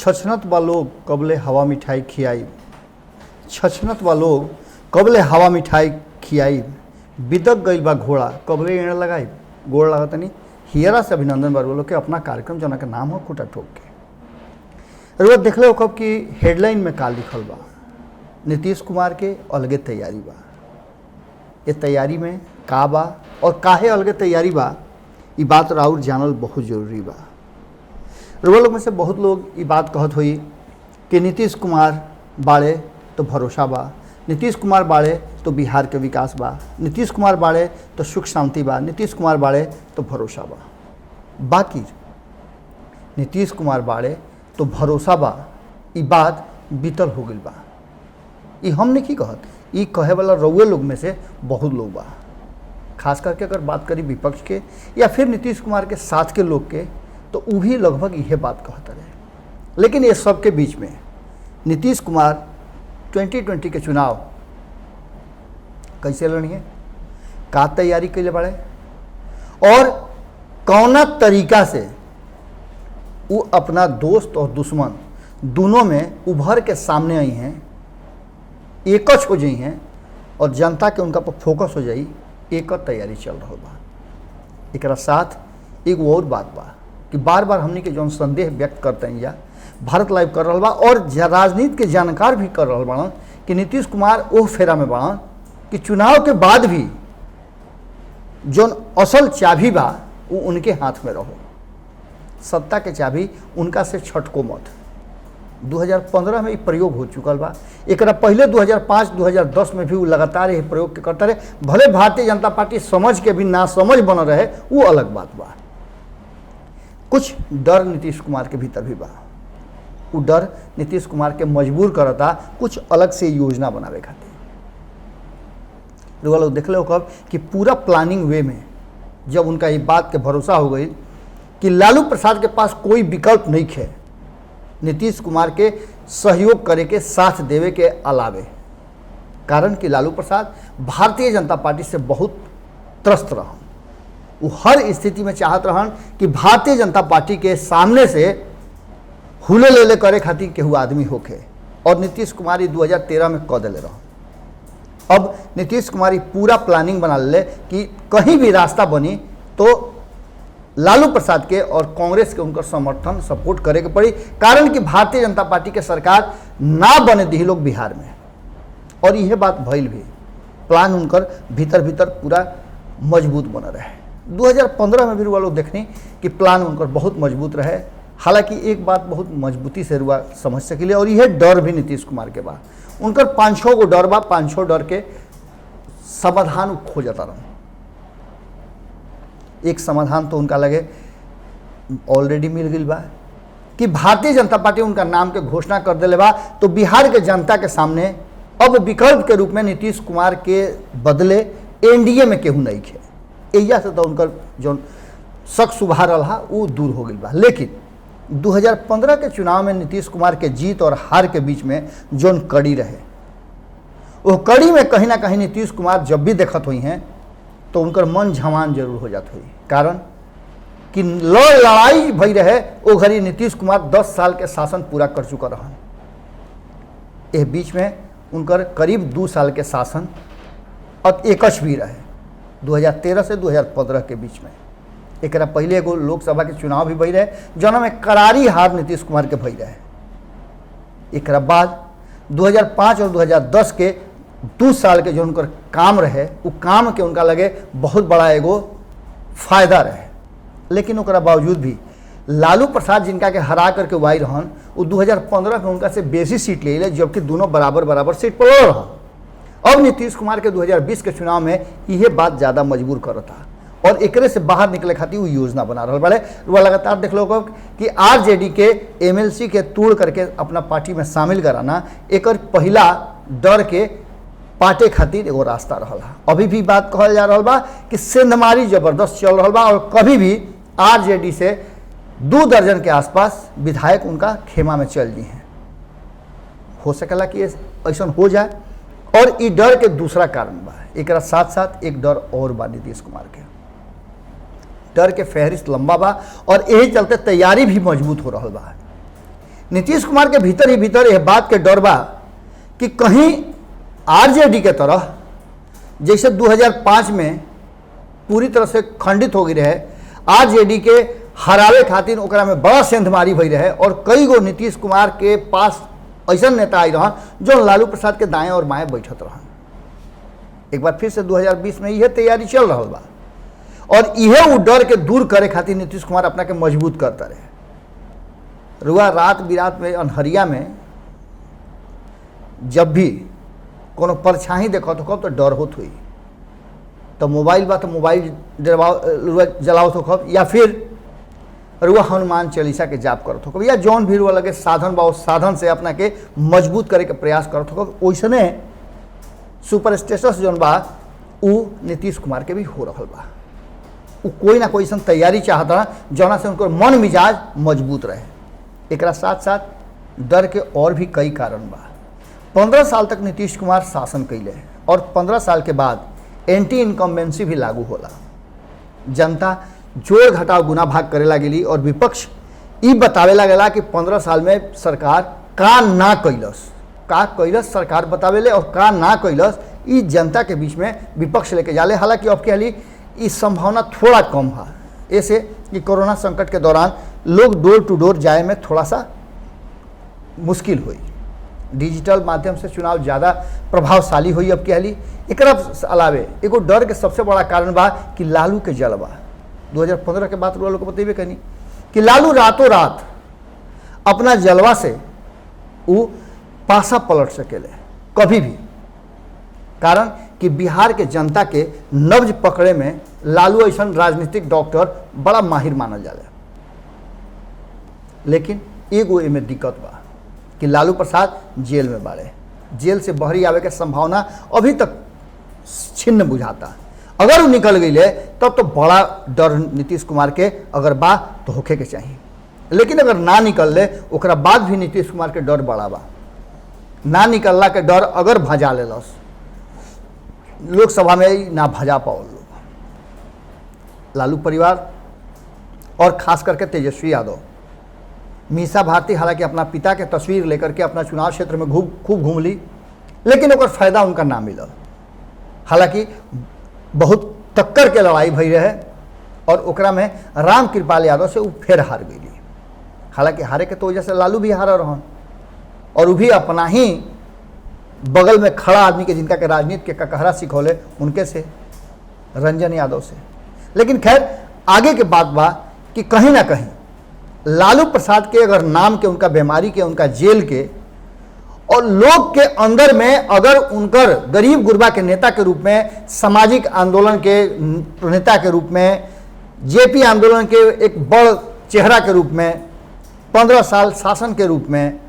छछनत बा लोग कबले हवा मिठाई खियाई, छछनत बा लोग कबले हवा मिठाई खियाई, बिदक गईल बा घोड़ा कबले एड़ लगाई। गोड़ लागत नहीं हियरा से अभिनंदन बरगोलो के अपना कार्यक्रम जना के नाम हो खूटा ठोक के रोज देख लो कब कि हेडलाइन में का लिखल बा, नीतीश कुमार के अलगे तैयारी बा। ये तैयारी में का बा और काहे अलगे तैयारी बा, ये बात राउर जानल बहुत जरूरी बा। रुआ लोग में से बहुत लोग ये बात कहत हुई कि नीतीश कुमार बाड़े तो भरोसा बा, नीतीश कुमार बाड़े तो बिहार के विकास बा, नीतीश कुमार बाड़े तो सुख शांति बा, नीतीश कुमार बाड़े तो भरोसा बा। बाकी नीतीश कुमार बाड़े तो भरोसा बा, ये बात बीतल हो गई बा। ये हम नहीं की कहत, ये कहे वाला रउए लोग में से बहुत लोग बा। खास करके अगर बात करी विपक्ष के या फिर नीतीश कुमार के साथ के लोग के, तो वो भी लगभग यह बात कहते रहे। लेकिन ये सब के बीच में नीतीश कुमार 2020 के चुनाव कैसे लड़िए, का तैयारी कैले बड़े और कौना तरीका से वो अपना दोस्त और दुश्मन दोनों में उभर के सामने आई हैं, एकच हो जाई हैं और जनता के उनका पर फोकस हो जाई, एक तैयारी चल रहा बा। एक साथ एक और बात बा कि बार बार हमने के जौन संदेह व्यक्त करते हैं या भारत लाइव कर रहा बा और राजनीति के जानकार भी कर रहा बा कि नीतीश कुमार वो फेरा में बा कि चुनाव के बाद भी जौन असल चाबी बा वो उनके हाथ में रहो, सत्ता के चाबी उनका से छटको मत। 2015 में ये प्रयोग हो चुकल बा, एक पहले 2005-2010 में भी वो लगातार ये प्रयोग के करते रहे। भले भारतीय जनता पार्टी समझ के भी ना समझ बन रहे, वो अलग बात बा। कुछ डर नीतीश कुमार के भीतर भी बा, वो डर नीतीश कुमार के मजबूर करता कुछ अलग से योजना बनावे खातिर। लोग देख लो कब कि पूरा प्लानिंग वे में जब उनका ये बात के भरोसा हो गई कि लालू प्रसाद के पास कोई विकल्प नहीं है नीतीश कुमार के सहयोग करे के साथ देवे के अलावे, कारण कि लालू प्रसाद भारतीय जनता पार्टी से बहुत त्रस्त रहन। वो हर स्थिति में चाहत रहन कि भारतीय जनता पार्टी के सामने से हुले ले करे खातिर केहू आदमी होके, और नीतीश कुमार 2013 में कह दिले रहन। अब नीतीश कुमार पूरा प्लानिंग बना ले कि कहीं भी रास्ता बनी तो लालू प्रसाद के और कांग्रेस के उनका समर्थन सपोर्ट करे के पड़ी, कारण कि भारतीय जनता पार्टी के सरकार ना बने दी लोग बिहार में। और यह बात भइल भी, प्लान उनकर भीतर भीतर पूरा मजबूत बन रहे। 2015 में भी रुआ लोग देखनी कि प्लान उनकर बहुत मजबूत रहे। हालांकि एक बात बहुत मजबूती से रुआ समझ सकिले, और यह डर भी नीतीश कुमार के बा। उनकर 5-6 गो डर बा, 5-6 डर के समाधान खोजता रहा। एक समाधान तो उनका लगे ऑलरेडी मिल गई बा कि भारतीय जनता पार्टी उनका नाम के घोषणा कर दिले बा, तो बिहार के जनता के सामने अब विकल्प के रूप में नीतीश कुमार के बदले एनडीए में केहू नहीं है। एहिया से तो उनकर जो शक सुभा रहा वो दूर हो गई बा। लेकिन 2015 के चुनाव में नीतीश कुमार के जीत और हार के बीच में जोन कड़ी रहे, वो कड़ी में कहीं ना कहीं नीतीश कुमार जब भी देखत हुई हैं तो उनकर मन झमान जरूर हो जात हुई, कारण कि लड़ाई भई रहे। वो घड़ी नीतीश कुमार 10 साल के शासन पूरा कर चुका रहन। इस बीच में उनकर करीब 2 साल के शासन और एकच भी रहे 2013 से 2015 के बीच में। एक पहले एगो लोकसभा के चुनाव भी भई रहे, जौना में करारी हार नीतीश कुमार के भई रहे। एक बाद 2005 और 2010 के 2 साल के जो उनकर काम रहे, वो काम के उनका लगे बहुत बड़ा एगो फायदा रहे। लेकिन ओकरा बावजूद भी लालू प्रसाद जिनका के हरा करके वाई रहन, वो 2015 में उनका से बेसी सीट ले, जबकि दोनों बराबर बराबर सीट पर रहन। अब नीतीश कुमार के 2020 के चुनाव में यह बात ज़्यादा मजबूर करता, और एकरे से बाहर निकले खातिर वो योजना बना रहा बड़े। वो लगातार देख लो कि आरजेडी के एमएलसी के तोड़ करके अपना पार्टी में शामिल कराना एक पहला डर के पाटे खातिर एगो रास्ता रहा। अभी भी बात कहल जा रहा बा कि सेंधमारी जबरदस्त चल रहा बा, और कभी भी आरजेडी से 2 दर्जन के आसपास विधायक उनका खेमा में चल दी हैं। हो सकेला कि ऐसा हो जाए, और ये डर के दूसरा कारण बा। एक साथ साथ एक डर और बा नीतीश कुमार के, डर के फहरिस्त लंबा बा, और यही चलते तैयारी भी मजबूत हो रहा बा। नीतीश कुमार के भीतर ही भीतर यह बात के डर बा कि कहीं आरजेडी के तरह जैसे 2005 में पूरी तरह से खंडित हो गई रहे, आरजेडी के हरावे खातिर ओकरा में बड़ा सेंधमारी भई रहे और कई गो नीतीश कुमार के पास ऐसा नेता आई रहन जो लालू प्रसाद के दाएं और बाएं बैठत रहन। एक बार फिर से 2020 में यह तैयारी चल रहा बा और यह वो डर के दूर करे खातिर नीतीश कुमार अपना के मजबूत करता रहे। रुआ रात बिरात में अनहरिया में जब भी कोनो परछाई देखो तो कब तो डर होत हुई, तो मोबाइल बा तो मोबाइल जलावत हो कब, या फिर रुआ हनुमान चालीसा के जाप करत हो कब, या जौन भी रुआ लगे साधन बा उस साधन से अपना के मजबूत करे के प्रयास करत हो कब। वैसने सुपर स्टेटस जौन बा उ नीतीश कुमार के भी हो रहा बा। उ कोई ना कोई तैयारी चाहता जौना से उनको मन मिजाज मजबूत रहे। एक साथ साथ डर के और भी कई कारण बा। 15 साल तक नीतीश कुमार शासन कैले और 15 साल के बाद एंटी इनकम्बेंसी भी लागू होला। जनता जोड़ घटाव गुना भाग करे लगेली और विपक्ष ई बतावे लगेला कि 15 साल में सरकार का ना कैलस, का कैलस सरकार बतावेले और का ना कैलस ई जनता के बीच में विपक्ष लेके जाले। हालांकि अब के हाली इस संभावना थोड़ा कम है, ऐसे कि कोरोना संकट के दौरान लोग डोर टू डोर जाए में थोड़ा सा मुश्किल हुई। डिजिटल माध्यम से चुनाव ज़्यादा प्रभावशाली हुई अब के हाली। एक अलावे एगो डर के सबसे बड़ा कारण बा कि लालू के जलवा 2015 के बाद लोग बतेबे कनी कि लालू रातों रात अपना जलवा से वो पासा पलट सकेले कभी भी। कारण कि बिहार के जनता के नब्ज पकड़े में लालू ऐसा राजनीतिक डॉक्टर बड़ा माहिर मानल जाला। लेकिन एगो एमे दिक्कत बा कि लालू प्रसाद जेल में बाड़े, जेल से बहरी आवे के संभावना अभी तक छिन्न बुझाता। अगर वो निकल गई तब तो बड़ा डर नीतीश कुमार के अगर बा तो होखे के चाहिए, लेकिन अगर ना निकल ले ओकरा बाद भी नीतीश कुमार के डर बड़ा बा। ना निकलला के डर अगर भजा लेलस लोकसभा में ना भजा पाओ लोग, लालू परिवार और खास करके तेजस्वी यादव, मीसा भारती हालांकि अपना पिता के तस्वीर लेकर के अपना चुनाव क्षेत्र में खूब घूम ली, लेकिन ओकर फायदा उनका ना मिलल। हालांकि बहुत टक्कर के लड़ाई भई रहे और ओकरा में राम कृपाल यादव से वो फिर हार गई। हालांकि हारे के तो वजह से लालू भी हारा रहन और वो भी अपना ही बगल में खड़ा आदमी के जिनका के राजनीति के ककहरा सिखौले उनके से, रंजन यादव से। लेकिन खैर आगे के बात बा कि कहीं ना कहीं लालू प्रसाद के अगर नाम के, उनका बीमारी के, उनका जेल के और लोग के अंदर में अगर उनकर गरीब गुरबा के नेता के रूप में, सामाजिक आंदोलन के नेता के रूप में, जेपी आंदोलन के एक बड़ चेहरा के रूप में, 15 साल शासन के रूप में,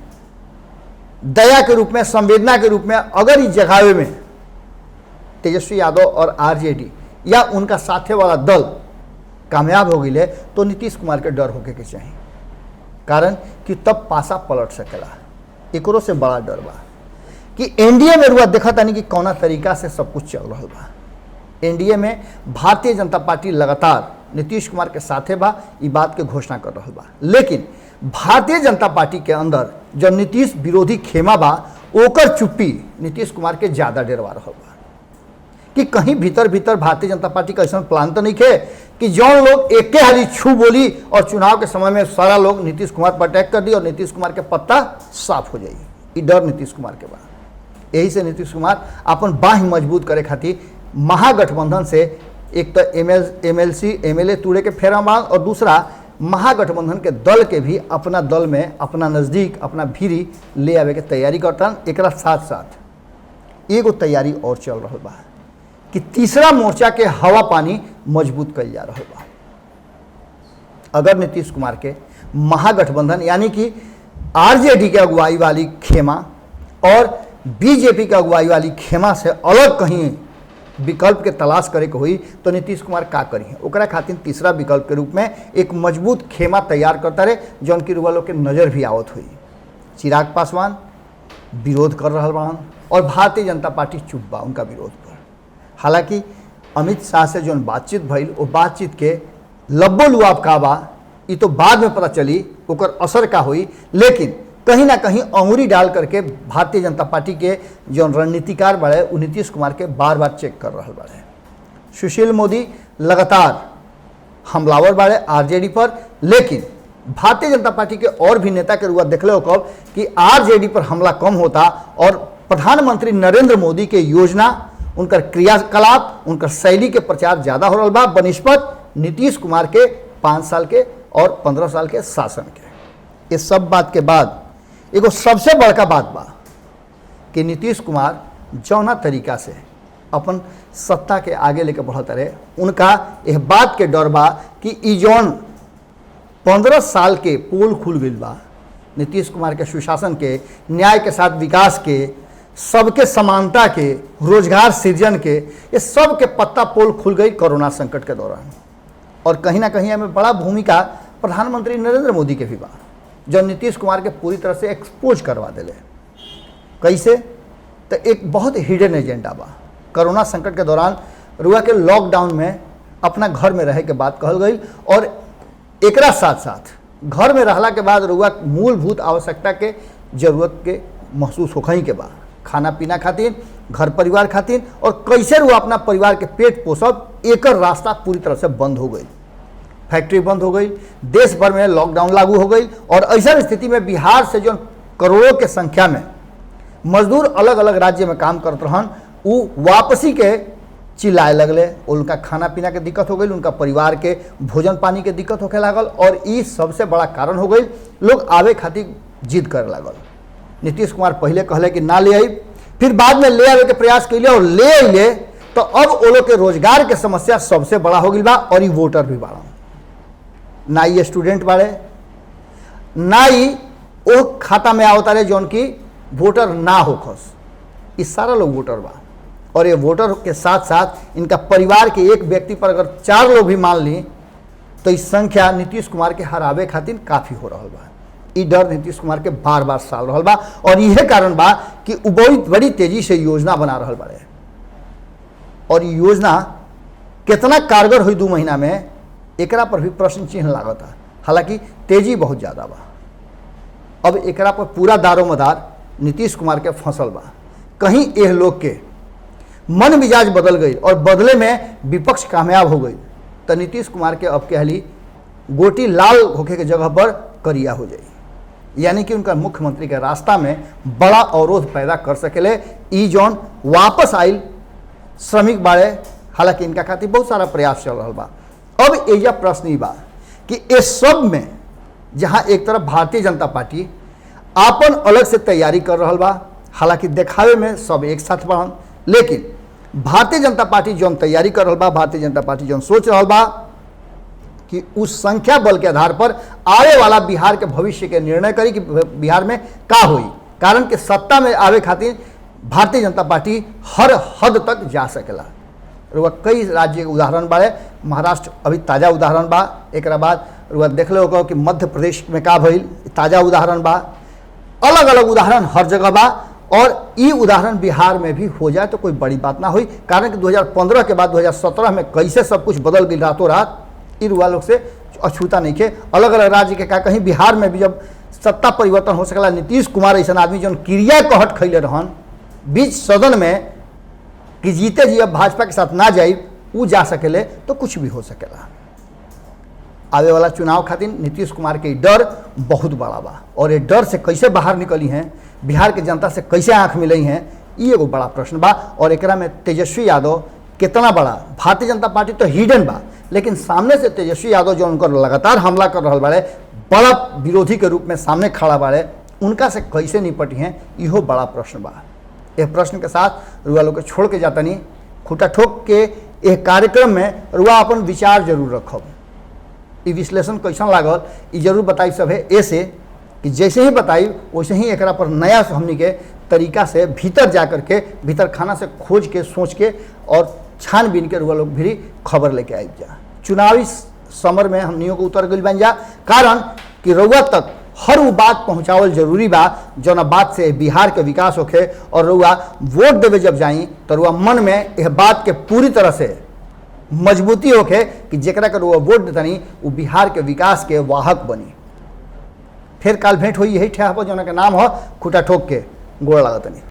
दया के रूप में, संवेदना के रूप में अगर इस जगावे में तेजस्वी यादव और आरजेडी या उनका साथे वाला दल कामयाब हो गई तो नीतीश कुमार के डर होके के चाहिए। कारण कि तब पासा पलट सकेला। एकरो से बड़ा डर बा कि एनडीए में रुआ देखा तानी कि कौना तरीका से सब कुछ चल रहा बा। एनडीए में भारतीय जनता पार्टी लगातार नीतीश कुमार के साथे बा, ई बात के घोषणा कर रहा बा। लेकिन भारतीय जनता पार्टी के अंदर जब नीतीश विरोधी खेमा बा ओकर चुप्पी नीतीश कुमार के ज़्यादा डरवा रहा बा कि कहीं भीतर भीतर भारतीय जनता पार्टी का ऐसा प्लान तो नहीं है कि जौन लोग एके हाली छू बोली और चुनाव के समय में सारा लोग नीतीश कुमार पर अटैक कर दी और नीतीश कुमार के पत्ता साफ हो जाए। ये डर नीतीश कुमार के बाद। यही से नीतीश कुमार अपन बाह मजबूत करे खातिर महागठबंधन से एक तो एमएलसी एमएलए तूड़े के फेरा मांग और दूसरा महागठबंधन के दल के भी अपना दल में, अपना नज़दीक, अपना भीरी ले आवे के तैयारी करता। एक साथ साथ एगो तैयारी और चल रहा बा कि तीसरा मोर्चा के हवा पानी मजबूत कल जा रहा बा। अगर नीतीश कुमार के महागठबंधन यानी कि आरजेडी के अगुवाई वाली खेमा और बीजेपी के अगुवाई वाली खेमा से अलग कहीं विकल्प के तलाश करे के हुई तो नीतीश कुमार का करी ओकरा खातिर तीसरा विकल्प के रूप में एक मजबूत खेमा तैयार करता रहे जौन की रुआ लोग के नज़र भी आवत हुई। चिराग पासवान विरोध कर रहा बा और भारतीय जनता पार्टी चुप बा उनका विरोध पर। हालांकि अमित शाह से जौन बातचीत भइल वो बातचीत के लब्बो लुआब का बा ये तो बाद में पता चली ओकर असर का हुई। लेकिन कहीं ना कहीं अंगुरी डाल करके भारतीय जनता पार्टी के जो रणनीतिकार बड़े वो नीतीश कुमार के बार बार चेक कर रहे बड़े। सुशील मोदी लगातार हमलावर बाड़े आरजेडी पर, लेकिन भारतीय जनता पार्टी के और भी नेता के रुआ देख लो कब कि आरजेडी पर हमला कम होता और प्रधानमंत्री नरेंद्र मोदी के योजना, उनकर क्रियाकलाप, उनकर शैली के प्रचार ज़्यादा हो रहा बा बनिस्पत नीतीश कुमार के 5 साल के और 15 साल के शासन के। इस सब बात के बाद एगो सबसे बड़का बात बा कि नीतीश कुमार जौना तरीका से अपन सत्ता के आगे लेके बढ़त रहे, उनका यह बात के डर बा कि ई जौन 15 साल के पोल खुल गई बा नीतीश कुमार के सुशासन के, न्याय के साथ विकास के, सबके समानता के, रोजगार सृजन के, ये सब के पत्ता पोल खुल गई कोरोना संकट के दौरान। और कहीं ना कहीं हमें बड़ा भूमिका प्रधानमंत्री नरेंद्र मोदी के भी बा, जो नीतीश कुमार के पूरी तरह से एक्सपोज करवा दिले। कैसे? तो एक बहुत हिडन एजेंडा बा। कोरोना संकट के दौरान रुआ के लॉकडाउन में अपना घर में रहे के बात कहल गई और एकरा साथ साथ घर में रहला के बाद रुआ मूलभूत आवश्यकता के जरूरत के महसूस होखई के बाद खाना पीना खातिर, घर परिवार खातिर, और कैसे रुआ अपना परिवार के पेट पोसब, एक रास्ता पूरी तरह से बंद हो गई। फैक्ट्री बंद हो गई, देश भर में लॉकडाउन लागू हो गई और ऐसा स्थिति में बिहार से जो करोड़ों के संख्या में मजदूर अलग अलग राज्य में काम करते रहन, वो वापसी के चिल्लाए लगले। उनका खाना पीना के दिक्कत हो गई, उनका परिवार के भोजन पानी के दिक्कत होके लागल और ये सबसे बड़ा कारण हो गई लोग आवे खातिर जिद करे लागल। नीतीश कुमार पहले कहले कि ना ले आई, फिर बाद में ले आवे के प्रयास कैले और ले अइले, तो अब वो लोग के रोजगार के समस्या सबसे बड़ा हो गई बा और ये वोटर भी बाड़ा। ना ये स्टूडेंट बाड़े, ना ही वो खाता में आवता रहे जौन की वोटर ना हो खस, इस सारा लोग वोटर बा। और ये वोटर के साथ साथ इनका परिवार के एक व्यक्ति पर अगर 4 लोग भी मान ली तो इस संख्या नीतीश कुमार के हरावे खातिर काफ़ी हो रहा बा। ई डर नीतीश कुमार के बार बार साल रहा बा और यह कारण बा कि वो बहुत बड़ी तेजी से योजना बना रहा बाड़े और योजना कितना कारगर हुई 2 महीना में, एकरा पर भी प्रश्न चिन्ह लागता। हालांकि तेजी बहुत ज़्यादा बा। अब एकरा पर पूरा दारोमदार नीतीश कुमार के फसल बा। कहीं यह लोग के मन मिजाज बदल गई और बदले में विपक्ष कामयाब हो गई तो नीतीश कुमार के अब कहली गोटी लाल होके के जगह पर करिया हो जाई, यानी कि उनका मुख्यमंत्री के रास्ता में बड़ा अवरोध पैदा कर सकेले। ई जौन वापस आइल श्रमिक बाड़े, हालांकि इनका खातिर बहुत सारा प्रयास चल रहा बा। अब एजा प्रश्न ई बा कि इस सब में जहां एक तरफ भारतीय जनता पार्टी आपन अलग से तैयारी कर रहा बा, हालांकि देखावे में सब एक साथ बढ़न, लेकिन भारतीय जनता पार्टी जौन तैयारी कर रहा बा, भारतीय जनता पार्टी जौन सोच रहा बा कि उस संख्या बल के आधार पर आवे वाला बिहार के भविष्य के निर्णय करी कि बिहार में का हुई। कारण कि सत्ता में आवे खातिर भारतीय जनता पार्टी हर हद तक जा सकेला। रुआ कई राज्य के उदाहरण बाड़े, महाराष्ट्र अभी ताज़ा उदाहरण बा, एक बाद रुआ देख लो कि मध्य प्रदेश में का भइल, ताज़ा उदाहरण बा। अलग अलग उदाहरण हर जगह बा और ये उदाहरण बिहार में भी हो जाए तो कोई बड़ी बात ना हुई। कारण कि 2015 के बाद 2017 में कैसे सब कुछ बदल गई रातों रात, इन रुआ लोग से अछूता नहीं के। अलग अलग राज्य के का कहीं बिहार में भी जब सत्ता परिवर्तन हो सकला, नीतीश कुमार ऐसा आदमी जो क्रिया कहट खैले रहन बीच सदन में कि जीते जी अब भाजपा के साथ ना जाई, वो जा सकेले तो कुछ भी हो सकेला। आवे वाला चुनाव खातिर नीतीश कुमार के डर बहुत बड़ा बा और ये डर से कैसे बाहर निकली हैं, बिहार के जनता से कैसे आंख मिलई हैं, ये एगो बड़ा प्रश्न बा। और एकरा में तेजस्वी यादव कितना बड़ा, भारतीय जनता पार्टी तो हिडन बा, लेकिन सामने से तेजस्वी यादव जो उनकर लगातार हमला कर रहा बाड़े, बड़ा विरोधी के रूप में सामने खड़ा बाड़े, उनका से कैसे निपटी हैं, इहो बड़ा प्रश्न बा। यह प्रश्न के साथ रुआ लोग के छोड़ के जाता नहीं, खूटा ठोक के एक कार्यक्रम में रुआ अपन विचार जरूर रखब। ये विश्लेषण कैसा लागल ये जरूर बताई सब है, ऐसे कि जैसे ही बताई वैसे ही एकरा पर नया हमनी के तरीका से भीतर जा करके, भीतर खाना से खोज के, सोच के और छानबीन के रुआ लोग भी खबर लेके आई जा। चुनावी समर में हमनियों को उतर गई बन जा, कारण कि रुआ तक हर वो बात पहुँचावल जरूरी बा जौना बात से बिहार के विकास होखे और रुआ वोट देवे जब जाई तो रुआ मन में यह बात के पूरी तरह से मजबूती होखे कि जेकरा के रुआ वोट देतनी वो बिहार के विकास के वाहक बनी। फिर काल भेंट हुई यही ठेहा पर जना के नाम हो खूटा ठोक के गोड़ लागत नहीं।